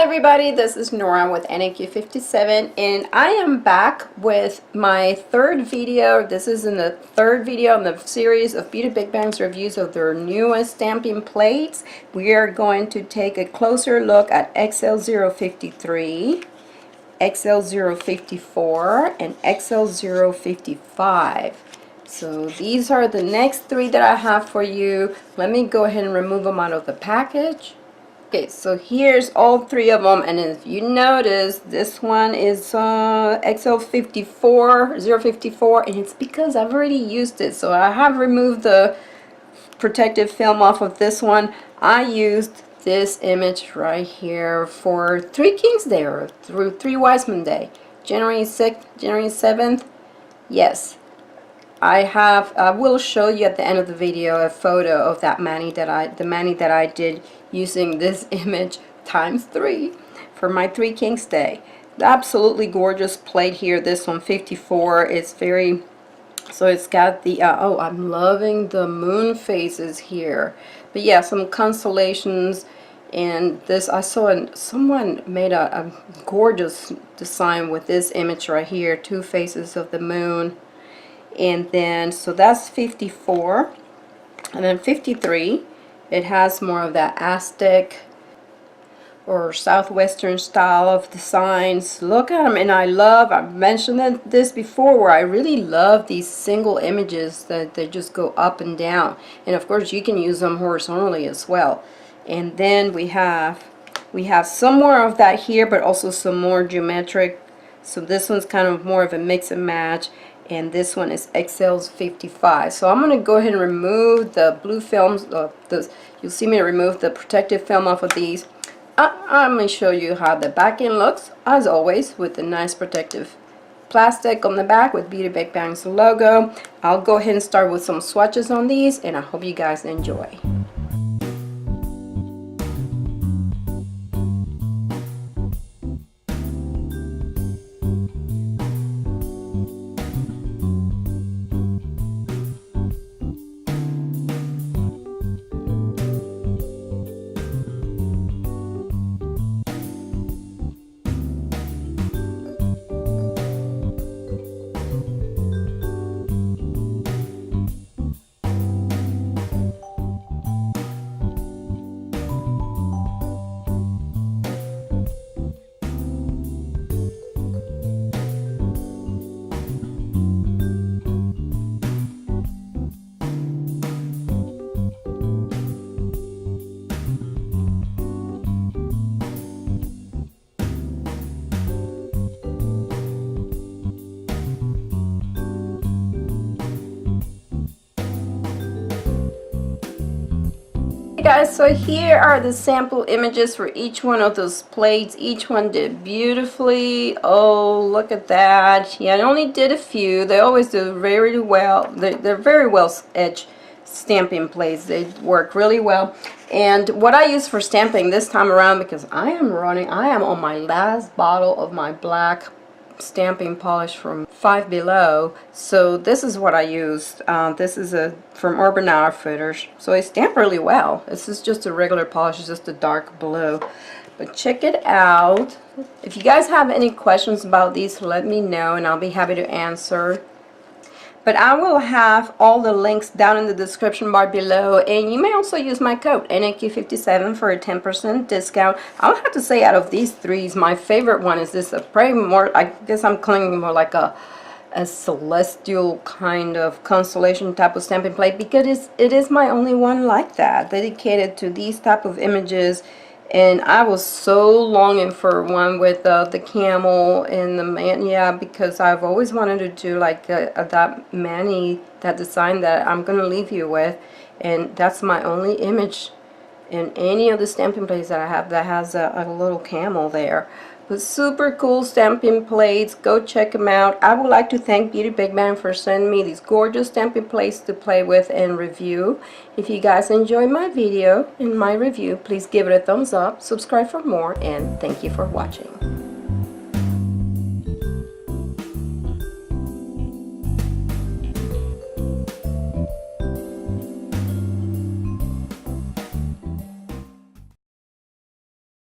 everybody, this is Nora with NAQ57 and I am back with my third video. This is in the third video in the series of Beauty Big Bang's reviews of their newest stamping plates. We are going to take a closer look at XL-053, XL-054 and XL-055. So these are the next three that I have for you. Let me go ahead and remove them out of the package. Okay, so here's all three of them, and if you notice, this one is XL-054, and it's because I've already used it. So I have removed the protective film off of this one. I used this image right here for Three Kings Day or through Three Wise Men Day, January 6th, January 7th. Yes, I will show you at the end of the video a photo of that mani that I did using this image times 3 for my Three Kings Day. Absolutely gorgeous plate here. This one 54. It's very, so it's got the oh, I'm loving the moon phases here. But yeah, some constellations. And this, I saw someone made a gorgeous design with this image right here, two faces of the moon. And then, so that's 54. And then 53, it has more of that Aztec or southwestern style of designs. Look at them, and I've mentioned this before, where I really love these single images that they just go up and down. And of course you can use them horizontally as well. And then we have some more of that here, but also some more geometric. So this one's kind of more of a mix and match. And this one is XL-055. So I'm going to go ahead and remove the blue films. You'll see me remove the protective film off of these. I'm going to show you how the back end looks, as always, with the nice protective plastic on the back with Beauty Big Bang's logo. I'll go ahead and start with some swatches on these, and I hope you guys enjoy. Guys, so here are the sample images for each one of those plates. Each one did beautifully. Oh, look at that. Yeah, I only did a few. They always do very well. They're very well edged stamping plates. They work really well. And what I use for stamping this time around, because I am on my last bottle of my black stamping polish from Five Below, so this is what I used. This is from Urban Outfitters, so it stamped really well. This is just a regular polish, it's just a dark blue, but check it out. If you guys have any questions about these, let me know and I'll be happy to answer. But I will have all the links down in the description bar below, and you may also use my code NAQ57 for a 10% discount. I'll have to say, out of these threes, my favorite one is this. Probably more, I guess I'm calling it more like a celestial kind of constellation type of stamping plate, because it is my only one like that, dedicated to these type of images. And I was so longing for one with the camel and the man, yeah, because I've always wanted to do like that mani, that design that I'm going to leave you with. And that's my only image in any of the stamping plates that I have that has a little camel there. But super cool stamping plates. Go check them out. I would like to thank Beauty Big Bang for sending me these gorgeous stamping plates to play with and review. If you guys enjoyed my video and my review, please give it a thumbs up, subscribe for more, and thank you for watching.